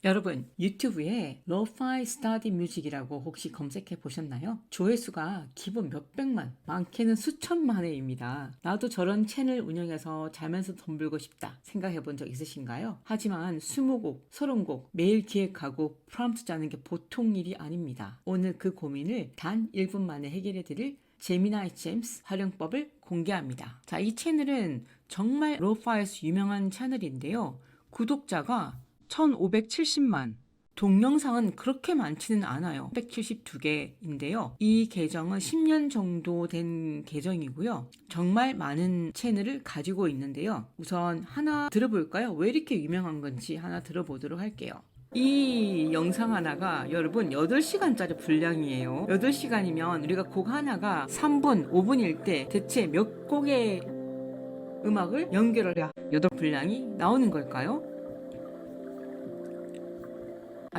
여러분, 유튜브에 Lo-Fi Study Music이라고 혹시 검색해 보셨나요? 조회수가 기본 몇백만, 많게는 수천만 회입니다. 나도 저런 채널 운영해서 자면서 돈 벌고 싶다 생각해 본 적 있으신가요? 하지만 20곡, 30곡 매일 기획하고 프롬프트 짜는 게 보통 일이 아닙니다. 오늘 그 고민을 단 1분 만에 해결해 드릴 제미나이 제임스 활용법을 공개합니다. 자, 이 채널은 정말 로파에서 유명한 채널인데요. 구독자가 1570만. 동영상은 그렇게 많지는 않아요. 172개인데요. 이 계정은 10년 정도 된 계정이고요. 정말 많은 채널을 가지고 있는데요. 우선 하나 들어볼까요? 왜 이렇게 유명한 건지 하나 들어보도록 할게요. 이 영상 하나가 여러분 8시간짜리 분량이에요. 8시간이면 우리가 곡 하나가 3분, 5분일 때 대체 몇 곡의 음악을 연결을 해야 8 분량이 나오는 걸까요?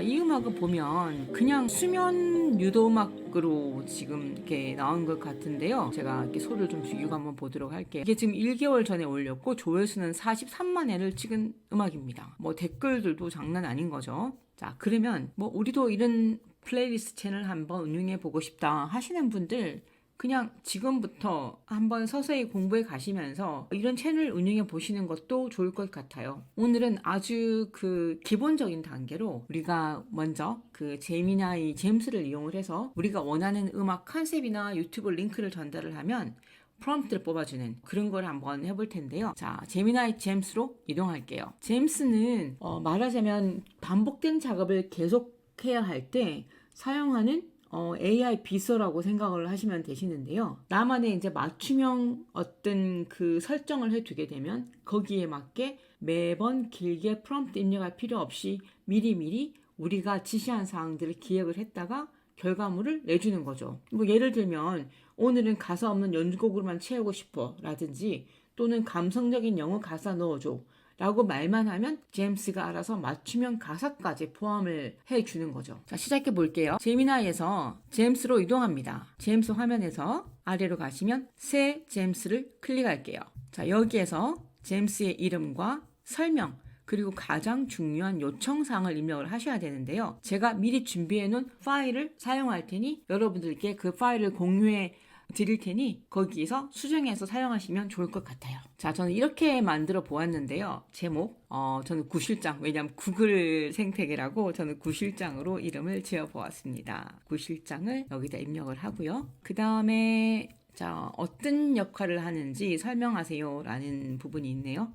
이 음악을 보면 그냥 수면 유도 음악으로 지금 이렇게 나온 것 같은데요. 제가 이렇게 소리를 좀 죽이고 한번 보도록 할게요. 이게 지금 1개월 전에 올렸고 조회수는 43만 회를 찍은 음악입니다. 뭐 댓글들도 장난 아닌 거죠. 자, 그러면 뭐 우리도 이런 플레이리스트 채널 한번 운영해 보고 싶다 하시는 분들 그냥 지금부터 한번 서서히 공부해 가시면서 이런 채널 운영해 보시는 것도 좋을 것 같아요. 오늘은 아주 그 기본적인 단계로 우리가 먼저 그 제미나이 제임스를 이용을 해서 우리가 원하는 음악 컨셉이나 유튜브 링크를 전달을 하면 프롬프트를 뽑아주는 그런 걸 한번 해볼 텐데요. 자, 제미나이 제임스로 이동할게요. 제임스는 말하자면 반복된 작업을 계속해야 할 때 사용하는 AI 비서라고 생각을 하시면 되시는데요. 나만의 이제 맞춤형 어떤 그 설정을 해두게 되면 거기에 맞게 매번 길게 프롬프트 입력할 필요 없이 미리미리 우리가 지시한 사항들을 기획을 했다가 결과물을 내주는 거죠. 뭐 예를 들면 오늘은 가사 없는 연주곡으로만 채우고 싶어 라든지 또는 감성적인 영어 가사 넣어줘 라고 말만 하면 제임스가 알아서 맞춤형 가사까지 포함을 해주는 거죠. 자, 시작해 볼게요. 제미나이에서 제임스로 이동합니다. 제임스 화면에서 아래로 가시면 새 제임스를 클릭할게요. 자, 여기에서 제임스의 이름과 설명 그리고 가장 중요한 요청사항을 입력을 하셔야 되는데요. 제가 미리 준비해 놓은 파일을 사용할 테니 여러분들께 그 파일을 공유해 드릴 테니 거기에서 수정해서 사용하시면 좋을 것 같아요. 자, 저는 이렇게 만들어 보았는데요. 제목, 저는 구실장, 왜냐하면 구글 생태계라고 저는 구실장으로 이름을 지어 보았습니다. 구실장을 여기다 입력을 하고요. 그 다음에 자, 어떤 역할을 하는지 설명하세요 라는 부분이 있네요.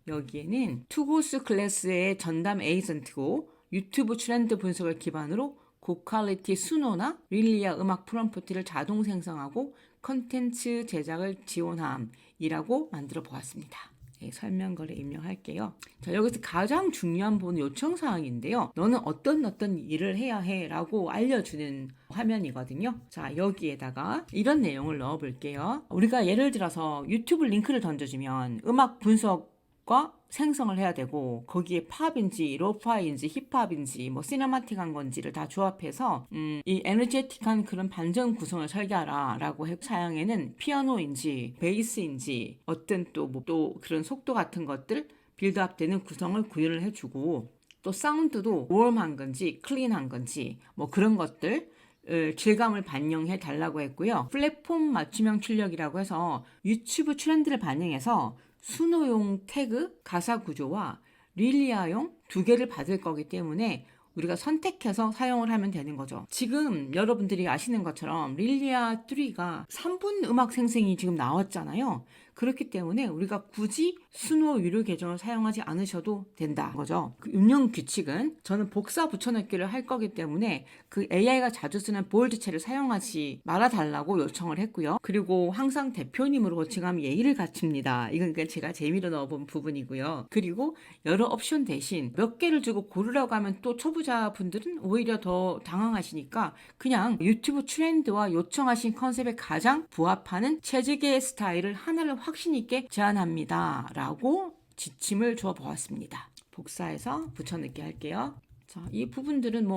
여기에는 투고스 클래스의 전담 에이전트고 유튜브 트렌드 분석을 기반으로 고퀄리티 수노나 릴리아 음악 프롬프트를 자동 생성하고 컨텐츠 제작을 지원함이라고 만들어 보았습니다. 네, 설명글에 입력할게요. 자, 여기서 가장 중요한 부분은 요청사항인데요. 너는 어떤 일을 해야 해 라고 알려주는 화면이거든요. 자, 여기에다가 이런 내용을 넣어 볼게요. 우리가 예를 들어서 유튜브 링크를 던져주면 음악 분석과 생성을 해야 되고 거기에 팝인지 로파인지 힙합인지 뭐 시네마틱한 건지를 다 조합해서 이 에너제틱한 그런 반전 구성을 설계하라 라고 사양에는 피아노인지 베이스인지 어떤 또 그런 속도 같은 것들 빌드업 되는 구성을 구현을 해주고 또 사운드도 웜한 건지 클린한 건지 뭐 그런 것들 질감을 반영해 달라고 했고요. 플랫폼 맞춤형 출력이라고 해서 유튜브 트렌드를 반영해서 수노용 태그, 가사 구조와 릴리아용 2개를 받을 거기 때문에 우리가 선택해서 사용을 하면 되는 거죠. 지금 여러분들이 아시는 것처럼 릴리아 3가 3분 음악 생성이 지금 나왔잖아요. 그렇기 때문에 우리가 굳이 수노 유료 계정을 사용하지 않으셔도 된다 거죠. 그 운영 규칙은 저는 복사 붙여넣기를 할 거기 때문에 그 AI가 자주 쓰는 볼드체를 사용하지 말아달라고 요청을 했고요. 그리고 항상 대표님으로 호칭하면 예의를 갖춥니다. 이건 그냥 제가 재미로 넣어본 부분이고요. 그리고 여러 옵션 대신 몇 개를 주고 고르라고 하면 또 초보자분들은 오히려 더 당황하시니까 그냥 유튜브 트렌드와 요청하신 컨셉에 가장 부합하는 체질계의 스타일을 하나를 확신 있게 제안합니다 라고 지침을 줘 보았습니다. 복사해서 붙여넣기 할게요. 자, 이 부분들은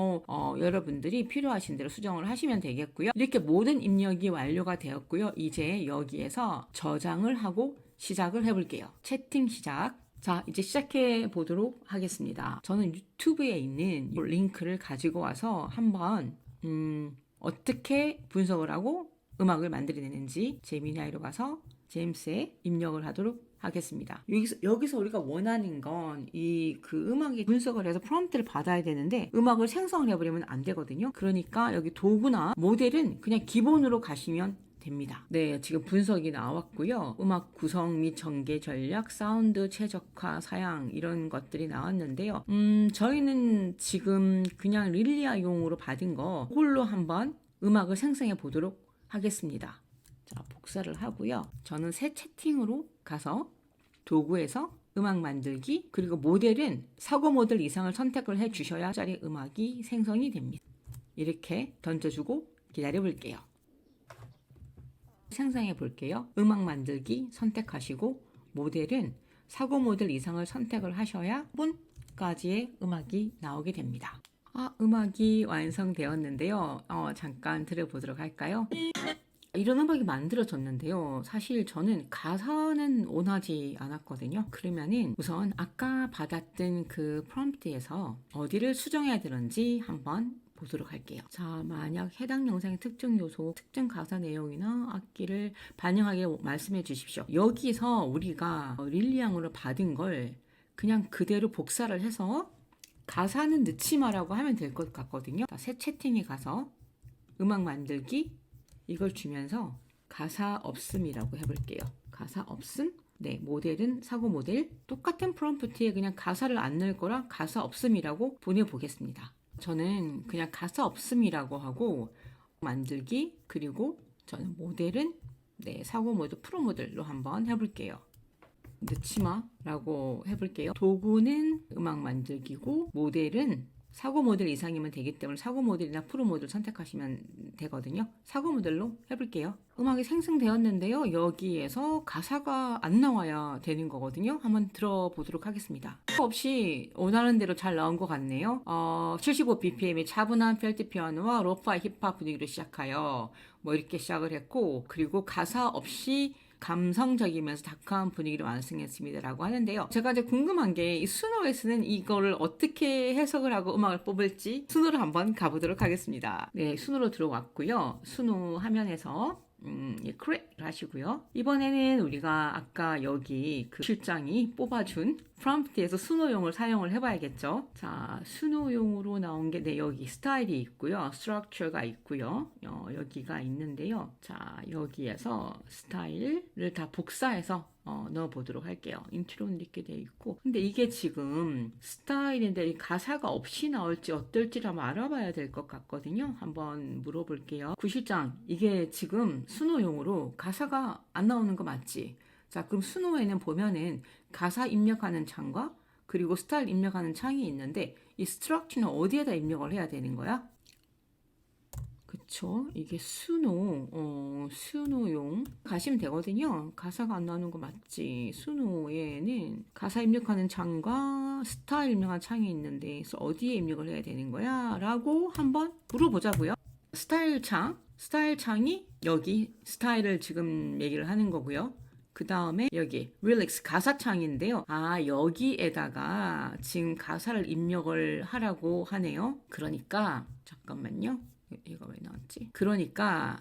여러분들이 필요하신 대로 수정을 하시면 되겠고요. 이렇게 모든 입력이 완료가 되었고요. 이제 여기에서 저장을 하고 시작을 해볼게요. 채팅 시작. 자, 이제 시작해 보도록 하겠습니다. 저는 유튜브에 있는 링크를 가지고 와서 한번 어떻게 분석을 하고 음악을 만들어내는지 제미나이로 가서 제임스에 입력을 하도록 하겠습니다. 여기서 우리가 원하는 건 그 음악의 분석을 해서 프롬프트를 받아야 되는데 음악을 생성을 해버리면 안 되거든요. 그러니까 여기 도구나 모델은 그냥 기본으로 가시면 됩니다. 네, 지금 분석이 나왔고요. 음악 구성 및 전개 전략, 사운드 최적화, 사양 이런 것들이 나왔는데요. 저희는 지금 그냥 릴리아용으로 받은 거 그걸로 한번 음악을 생성해 보도록 하겠습니다. 자, 복사를 하고요. 저는 새 채팅으로 가서 도구에서 음악 만들기 그리고 모델은 사고 모델 이상을 선택을 해 주셔야 짜리 음악이 생성이 됩니다. 이렇게 던져주고 기다려 볼게요. 생성해 볼게요. 음악 만들기 선택하시고 모델은 사고 모델 이상을 선택을 하셔야 분까지의 음악이 나오게 됩니다. 음악이 완성되었는데요. 잠깐 들어보도록 할까요? 이런 음악이 만들어졌는데요. 사실 저는 가사는 원하지 않았거든요. 그러면은 우선 아까 받았던 그 프롬프트에서 어디를 수정해야 되는지 한번 보도록 할게요. 자, 만약 해당 영상의 특정 요소, 특정 가사 내용이나 악기를 반영하게 말씀해 주십시오. 여기서 우리가 릴리앙으로 받은 걸 그냥 그대로 복사를 해서 가사는 넣지 마라고 하면 될 것 같거든요. 새 채팅에 가서 음악 만들기 이걸 주면서 가사 없음이라고 해볼게요. 가사 없음? 네, 모델은 사고 모델. 똑같은 프롬프트에 그냥 가사를 안 넣을 거라 가사 없음이라고 보내보겠습니다. 저는 그냥 가사 없음이라고 하고 만들기 그리고 저는 모델은 네, 사고 모델 프로 모델로 한번 해볼게요. 넣지마라고 해볼게요. 도구는 음악 만들기고 모델은 사고 모델 이상이면 되기 때문에 사고 모델이나 프로 모델 선택하시면 되거든요. 사고 모델로 해볼게요. 음악이 생성되었는데요. 여기에서 가사가 안 나와야 되는 거거든요. 한번 들어보도록 하겠습니다. 없이 원하는 대로 잘 나온 것 같네요. 75bpm의 차분한 펠트 피아노와 로파이 힙합 분위기로 시작하여 뭐 이렇게 시작을 했고 그리고 가사 없이 감성적이면서 다크한 분위기를 완성했습니다라고 하는데요. 제가 이제 궁금한 게 이 수노에서는 이거를 어떻게 해석을 하고 음악을 뽑을지 수노로 한번 가보도록 하겠습니다. 네, 수노로 들어왔고요. 수노 화면에서 크레이트 하시고요. 이번에는 우리가 아까 여기 그 실장이 뽑아준 프롬프트에서 수노용을 사용을 해봐야겠죠. 자, 수노용으로 나온 게 네, 여기 스타일이 있고요. 스트럭처가 있고요. 여기가 있는데요. 자, 여기에서 스타일을 다 복사해서 넣어보도록 할게요. 인트로는 이렇게 되어 있고 근데 이게 지금 스타일인데 이 가사가 없이 나올지 어떨지를 한번 알아봐야 될 것 같거든요. 한번 물어볼게요. 구실장, 이게 지금 수노용으로 가사가 안 나오는 거 맞지? 자, 그럼 수노에는 보면은 가사 입력하는 창과 그리고 스타일 입력하는 창이 있는데 이 스트럭처는 어디에다 입력을 해야 되는 거야? 그쵸? 이게 수노용 가시면 되거든요. 가사가 안 나오는 거 맞지? 수노에는 가사 입력하는 창과 스타일 입력하는 창이 있는데 어디에 입력을 해야 되는 거야? 라고 한번 물어보자고요. 스타일 창이 여기 스타일을 지금 얘기를 하는 거고요. 그 다음에 여기 릴릭스 가사 창인데요. 여기에다가 지금 가사를 입력을 하라고 하네요. 그러니까 잠깐만요. 이거 왜 나왔지? 그러니까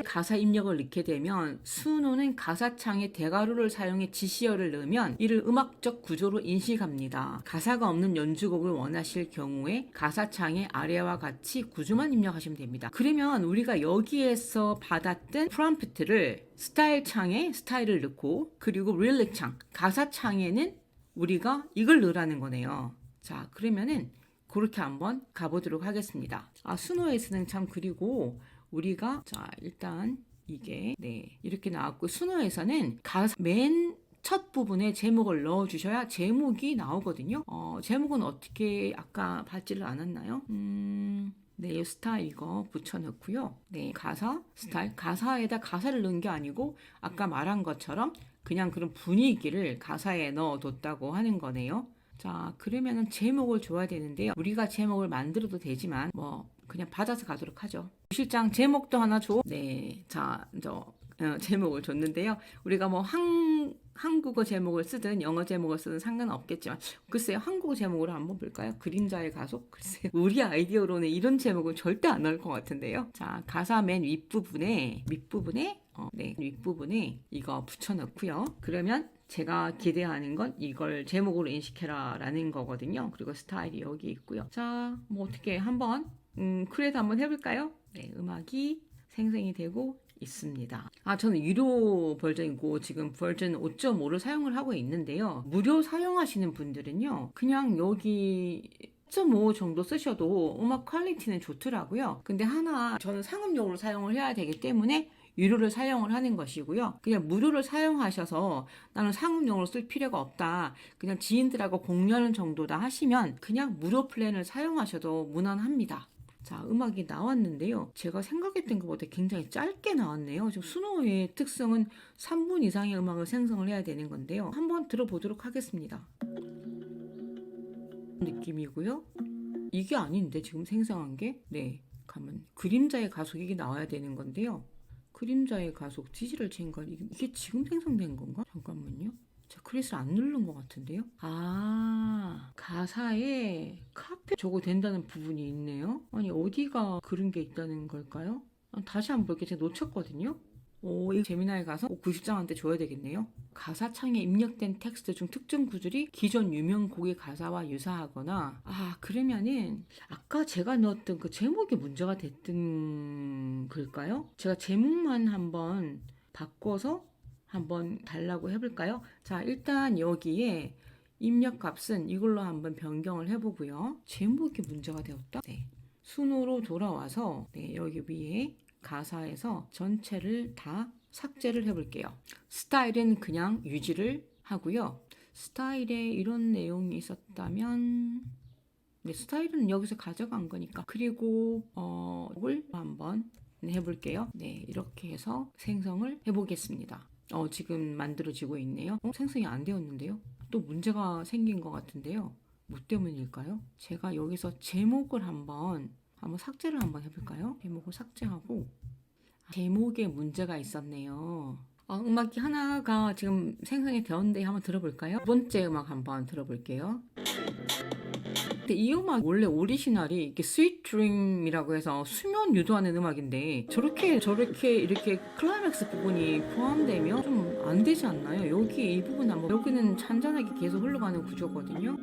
가사 입력을 넣게 되면 수노는 가사창에 대괄호를 사용해 지시어를 넣으면 이를 음악적 구조로 인식합니다. 가사가 없는 연주곡을 원하실 경우에 가사창의 아래와 같이 구조만 입력하시면 됩니다. 그러면 우리가 여기에서 받았던 프롬프트를 스타일 창에 스타일을 넣고 그리고 릴릭 창, 가사창에는 우리가 이걸 넣으라는 거네요. 자, 그러면은 그렇게 한번 가보도록 하겠습니다. 수노에서는 참 그리고 우리가 자 일단 이게 네 이렇게 나왔고 수노에서는 가사 맨 첫 부분에 제목을 넣어 주셔야 제목이 나오거든요. 제목은 어떻게 아까 받지를 않았나요? 네, 스타일 이거 붙여넣고요. 네, 가사, 스타일, 가사에다 가사를 넣은 게 아니고 아까 말한 것처럼 그냥 그런 분위기를 가사에 넣어뒀다고 하는 거네요. 자, 그러면은 제목을 줘야 되는데요. 우리가 제목을 만들어도 되지만 뭐 그냥 받아서 가도록 하죠. 실장 제목도 하나 줘. 네, 자, 제목을 줬는데요. 우리가 뭐 한국어 제목을 쓰든 영어 제목을 쓰든 상관없겠지만 글쎄요, 한국어 제목으로 한번 볼까요? 그림자의 가속? 글쎄요, 우리 아이디어로는 이런 제목은 절대 안 나올 것 같은데요. 자, 가사 맨 윗부분에 윗부분에 이거 붙여넣고요. 그러면 제가 기대하는 건 이걸 제목으로 인식해라 라는 거거든요. 그리고 스타일이 여기 있고요. 자, 뭐 어떻게 한번 크리에이트 한번 해볼까요? 네, 음악이 생성이 되고 있습니다. 저는 유료 버전이고 지금 버전 5.5를 사용을 하고 있는데요. 무료 사용하시는 분들은요, 그냥 여기 1.5 정도 쓰셔도 음악 퀄리티는 좋더라고요. 근데 하나 저는 상업용으로 사용을 해야 되기 때문에 유료를 사용을 하는 것이고요. 그냥 무료를 사용하셔서 나는 상업용으로 쓸 필요가 없다, 그냥 지인들하고 공유하는 정도다 하시면 그냥 무료 플랜을 사용하셔도 무난합니다. 자, 음악이 나왔는데요. 제가 생각했던 것보다 굉장히 짧게 나왔네요. 지금 수노의 특성은 3분 이상의 음악을 생성을 해야 되는 건데요. 한번 들어보도록 하겠습니다. 느낌이고요. 이게 아닌데 지금 생성한 게? 네, 가면 그림자의 가속이 나와야 되는 건데요. 그림자의 가속 지지를 친 걸 이게 지금 생성된 건가? 잠깐만요. 제가 크리스를 안 누른 것 같은데요. 가사에 카페 저거 된다는 부분이 있네요. 아니, 어디가 그런 게 있다는 걸까요? 다시 한번 볼게요. 제가 놓쳤거든요. 이거 재미나게 가서 90장한테 줘야 되겠네요. 가사창에 입력된 텍스트 중 특정 구절이 기존 유명 곡의 가사와 유사하거나, 그러면은 아까 제가 넣었던 그 제목이 문제가 됐던 글까요? 제가 제목만 한번 바꿔서 한번 달라고 해볼까요? 자, 일단 여기에 입력 값은 이걸로 한번 변경을 해보고요. 제목이 문제가 되었다? 네. 순으로 돌아와서 여기 위에 가사에서 전체를 다 삭제를 해볼게요. 스타일은 그냥 유지를 하고요. 스타일에 이런 내용이 있었다면, 스타일은 여기서 가져간 거니까. 그리고 이걸 한번 해볼게요. 네, 이렇게 해서 생성을 해보겠습니다. 지금 만들어지고 있네요. 생성이 안 되었는데요. 또 문제가 생긴 것 같은데요. 뭐 때문일까요? 제가 여기서 제목을 한번 삭제를 한번 해볼까요? 제목을 삭제하고, 제목에 문제가 있었네요. 음악이 하나가 지금 생성이 되었는데 한번 들어볼까요? 두 번째 음악 한번 들어볼게요. 근데 이 음악 원래 오리지널이 이렇게 스윗 드림이라고 해서 수면 유도하는 음악인데 저렇게 이렇게 클라이맥스 부분이 포함되면 좀 안 되지 않나요? 여기 이 부분 여기는 잔잔하게 계속 흘러가는 구조거든요.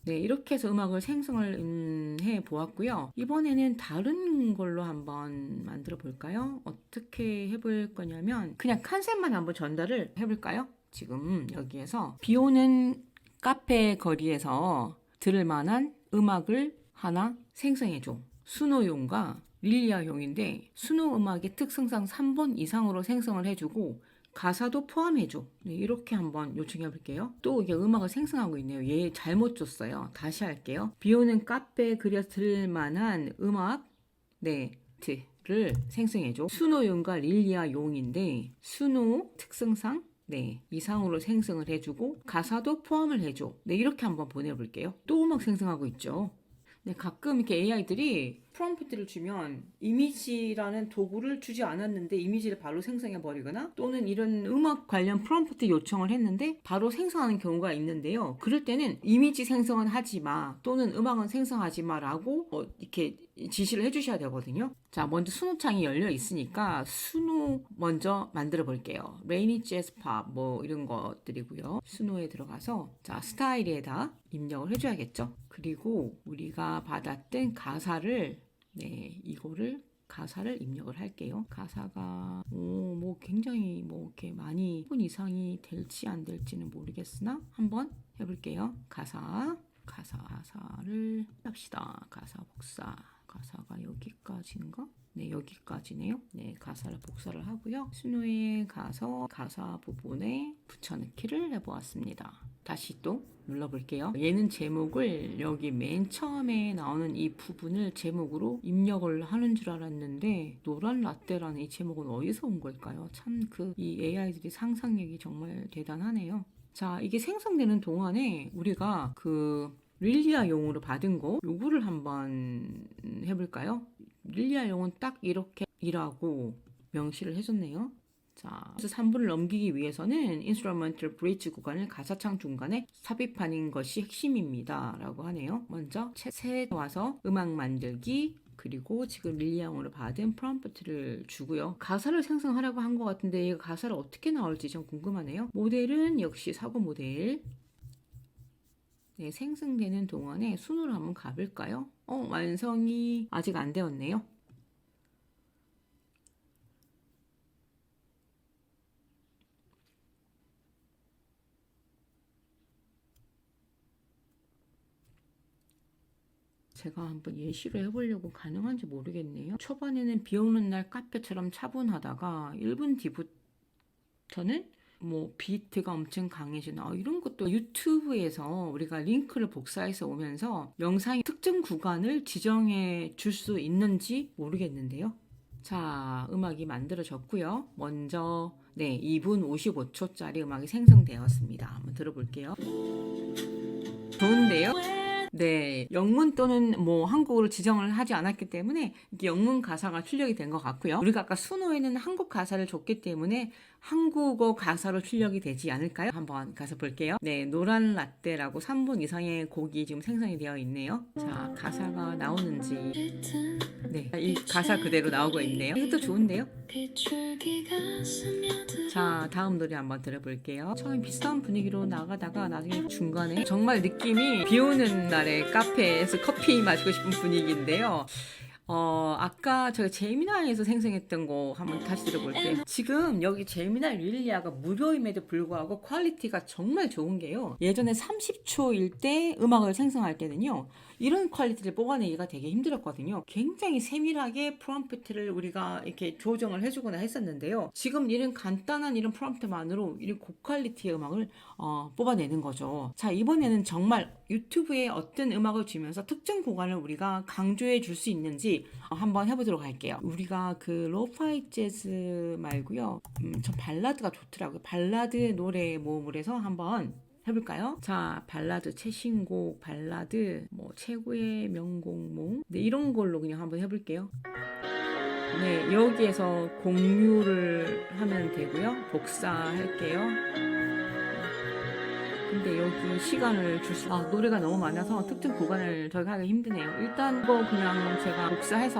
네, 이렇게 해서 음악을 생성을 해 보았고요. 이번에는 다른 걸로 한번 만들어 볼까요? 어떻게 해볼 거냐면 그냥 컨셉만 한번 전달을 해볼까요? 지금 여기에서 비 오는 카페 거리에서 들을 만한 음악을 하나 생성해줘. 수노용과 릴리아용인데 수노 음악의 특성상 3번 이상으로 생성을 해주고 가사도 포함해줘. 네, 이렇게 한번 요청해 볼게요. 또 이게 음악을 생성하고 있네요. 얘 잘못 줬어요. 다시 할게요. 비 오는 카페에 그려 들을 만한 음악 를 생성해줘. 수노용과 릴리아용인데 수노 특성상 이상으로 생성을 해주고 가사도 포함을 해줘. 네, 이렇게 한번 보내볼게요. 또 음악 생성하고 있죠. 네, 가끔 이렇게 AI들이 프롬프트를 주면 이미지라는 도구를 주지 않았는데 이미지를 바로 생성해 버리거나 또는 이런 음악 관련 프롬프트 요청을 했는데 바로 생성하는 경우가 있는데요. 그럴 때는 이미지 생성은 하지 마 또는 음악은 생성하지 마라고 이렇게 지시를 해주셔야 되거든요. 자, 먼저 수노창이 열려 있으니까 수노 먼저 만들어 볼게요. 레이니 재즈 팝 뭐 이런 것들이고요. 수노에 들어가서 자, 스타일에다 입력을 해줘야겠죠. 그리고 우리가 받았던 가사를 이거를 가사를 입력을 할게요. 가사가 뭐 굉장히 뭐 이렇게 많이 10분 이상이 될지 안 될지는 모르겠으나 한번 해볼게요. 가사를 합시다. 가사 복사. 가사가 여기까지인가? 네, 여기까지네요. 네, 가사를 복사를 하고요. 수노에 가서 가사 부분에 붙여넣기를 해보았습니다. 다시 또 눌러볼게요. 얘는 제목을 여기 맨 처음에 나오는 이 부분을 제목으로 입력을 하는 줄 알았는데 노란 라떼라는 이 제목은 어디서 온 걸까요? 참 이 AI들이 상상력이 정말 대단하네요. 자, 이게 생성되는 동안에 우리가 릴리아용으로 받은 거 요거를 한번 해볼까요? 릴리아용은 딱 이렇게 이라고 명시를 해줬네요. 자, 그래서 3분을 넘기기 위해서는 인스트루먼털 브릿지 구간을 가사창 중간에 삽입하는 것이 핵심입니다. 라고 하네요. 먼저 셋 와서 음악 만들기, 그리고 지금 릴리앙으로 받은 프롬프트를 주고요. 가사를 생성하라고 한 것 같은데 이 가사를 어떻게 나올지 좀 궁금하네요. 모델은 역시 사고 모델. 네, 생성되는 동안에 순으로 한번 가볼까요? 완성이 아직 안 되었네요. 제가 한번 예시로 해보려고 가능한지 모르겠네요. 초반에는 비 오는 날 카페처럼 차분하다가 1분 뒤부터는 뭐 비트가 엄청 강해지는 이런 것도 유튜브에서 우리가 링크를 복사해서 오면서 영상의 특정 구간을 지정해 줄 수 있는지 모르겠는데요. 자, 음악이 만들어졌고요. 먼저 2분 55초짜리 음악이 생성되었습니다. 한번 들어볼게요. 좋은데요? 네, 영문 또는 뭐 한국어로 지정을 하지 않았기 때문에 이게 영문 가사가 출력이 된 것 같고요. 우리가 아까 순호에는 한국 가사를 줬기 때문에 한국어 가사로 출력이 되지 않을까요? 한번 가서 볼게요. 네, 노란 라떼라고 3분 이상의 곡이 지금 생성이 되어 있네요. 자, 가사가 나오는지. 네, 이 가사 그대로 나오고 있네요. 이것도 좋은데요? 자, 다음 노래 한번 들어볼게요. 처음 비슷한 분위기로 나가다가 나중에 중간에 정말 느낌이 비 오는 날에 카페에서 커피 마시고 싶은 분위기인데요. 아까 제가 제미나이에서 생성했던 거 한번 다시 들어볼게요. 지금 여기 제미나이 릴리아가 무료임에도 불구하고 퀄리티가 정말 좋은 게요. 예전에 30초일 때 음악을 생성할 때는요. 이런 퀄리티를 뽑아내기가 되게 힘들었거든요. 굉장히 세밀하게 프롬프트를 우리가 이렇게 조정을 해주거나 했었는데요. 지금 이런 간단한 이런 프롬프트만으로 이런 고퀄리티의 음악을 뽑아내는 거죠. 자, 이번에는 정말 유튜브에 어떤 음악을 주면서 특정 구간을 우리가 강조해 줄 수 있는지 한번 해보도록 할게요. 우리가 그 로파이 재즈 말고요. 전 발라드가 좋더라고요. 발라드 노래 모음을 해서 한번 해볼까요? 자, 발라드 최신곡, 발라드 뭐 최고의 명곡 네, 이런 걸로 그냥 한번 해볼게요. 네, 여기에서 공유를 하면 되고요. 복사할게요. 근데 여기 시간을 노래가 너무 많아서 특정 구간을 저희가 하기 힘드네요. 일단 이거 그냥 제가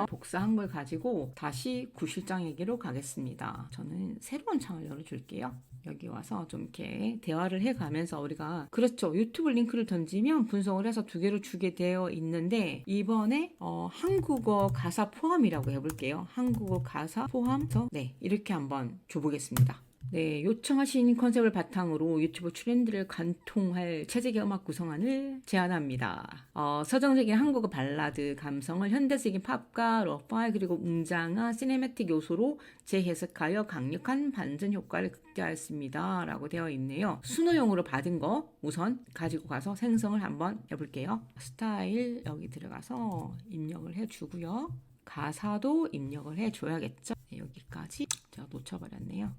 복사한 걸 가지고 다시 구실장에게로 가겠습니다. 저는 새로운 창을 열어줄게요. 여기 와서 좀 이렇게 대화를 해가면서 우리가 그렇죠. 유튜브 링크를 던지면 분석을 해서 2개로 주게 되어 있는데 이번에 한국어 가사 포함이라고 해볼게요. 한국어 가사 포함해서 이렇게 한번 줘보겠습니다. 네, 요청하신 컨셉을 바탕으로 유튜브 트렌드를 관통할 체제계 음악 구성안을 제안합니다. 서정적인 한국어 발라드 감성을 현대적인 팝과 러파이 그리고 웅장한 시네매틱 요소로 재해석하여 강력한 반전 효과를 극대화했습니다. 라고 되어 있네요. 순호용으로 받은 거 우선 가지고 가서 생성을 한번 해볼게요. 스타일 여기 들어가서 입력을 해주고요. 가사도 입력을 해줘야겠죠. 네, 여기까지 제가 놓쳐버렸네요.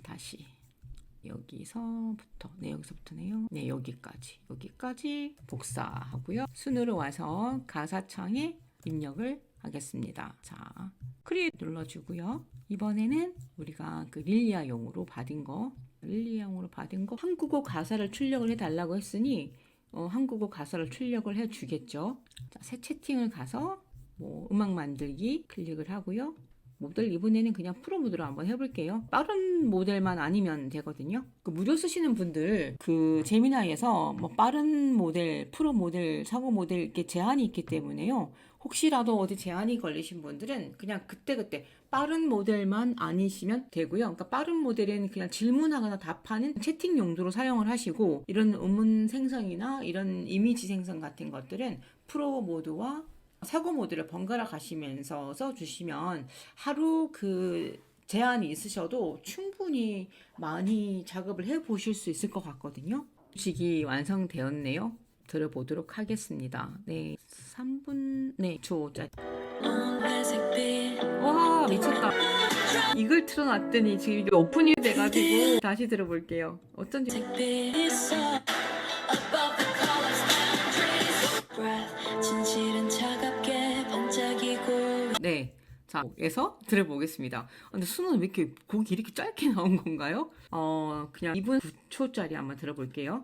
다시 여기서부터 여기서부터네요. 네, 여기까지 복사하고요. 순으로 와서 가사창에 입력을 하겠습니다. 자, 크리에이트 눌러주고요. 이번에는 우리가 그 릴리아용으로 받은 거 한국어 가사를 출력을 해달라고 했으니 한국어 가사를 출력을 해주겠죠. 자, 새 채팅을 가서 음악 만들기 클릭을 하고요. 모델 이번에는 그냥 프로 모드로 한번 해볼게요. 빠른 모델만 아니면 되거든요. 그 무료 쓰시는 분들 그 제미나이에서 빠른 모델, 프로 모델, 사고 모델 이렇게 제한이 있기 때문에요. 혹시라도 어디 제한이 걸리신 분들은 그냥 그때그때 빠른 모델만 아니시면 되고요. 그러니까 빠른 모델은 그냥 질문하거나 답하는 채팅 용도로 사용을 하시고 이런 음문 생성이나 이런 이미지 생성 같은 것들은 프로 모드와 사고 모드를 번갈아 가시면서 써주시면 하루 그 제한이 있으셔도 충분히 많이 작업을 해보실 수 있을 것 같거든요. 식이 완성되었네요. 들어보도록 하겠습니다. 네, 3분, 초짜리. 와, 미쳤다. 이걸 틀어놨더니 지금 오픈이 돼가지고 다시 들어볼게요. 어쩐지. 진실은 차갑게 반짝이고. 네. 자, 에서 들어보겠습니다. 근데 수는 왜 이렇게 곡이 이렇게 짧게 나온 건가요? 그냥 2분 9초짜리 한번 들어볼게요.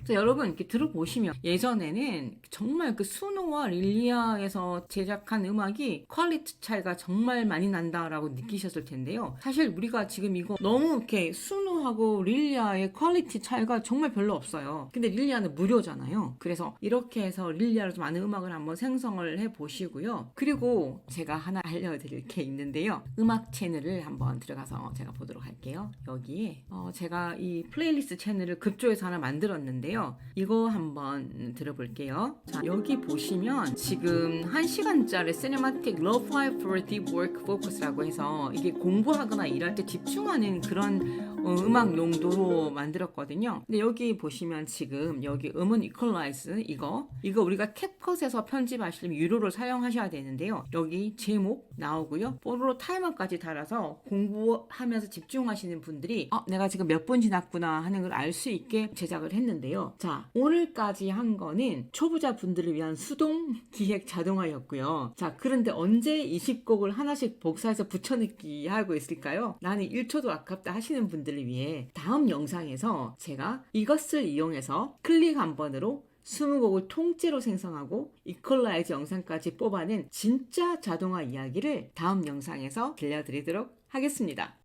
자, 여러분 이렇게 들어보시면 예전에는 정말 그 수노와 릴리아에서 제작한 음악이 퀄리티 차이가 정말 많이 난다라고 느끼셨을 텐데요. 사실 우리가 지금 이거 너무 이렇게 수노하고 릴리아의 퀄리티 차이가 정말 별로 없어요. 근데 릴리아는 무료잖아요. 그래서 이렇게 해서 릴리아로 좀 많은 음악을 한번 생성을 해보시고요. 그리고 제가 하나 알려드릴 게 있는데요. 음악 채널을 한번 들어가서 제가 보도록 할게요. 여기에 제가 이 플레이리스트 채널을 급조해서 하나 만들었는데요. 이거 한번 들어볼게요. 자, 여기 보시면 지금 1시간짜리 Cinematic Lo-Fi for Deep Work Focus라고 해서 이게 공부하거나 일할 때 집중하는 그런 음악 용도로 만들었거든요. 근데 여기 보시면 지금 여기 음원 이퀄라이즈 이거 우리가 캡컷에서 편집하시려면 유료로 사용하셔야 되는데요. 여기 제목 나오고요. 포로 타이머까지 달아서 공부하면서 집중하시는 분들이 내가 지금 몇 분 지났구나 하는 걸 알 수 있게 제작을 했는데요. 자, 오늘까지 한 거는 초보자 분들을 위한 수동 기획 자동화였고요. 자, 그런데 언제 20곡을 하나씩 복사해서 붙여넣기 하고 있을까요? 나는 1초도 아깝다 하시는 분들을 위해 다음 영상에서 제가 이것을 이용해서 클릭 한 번으로 20곡을 통째로 생성하고 이퀄라이즈 영상까지 뽑아낸 진짜 자동화 이야기를 다음 영상에서 들려드리도록 하겠습니다.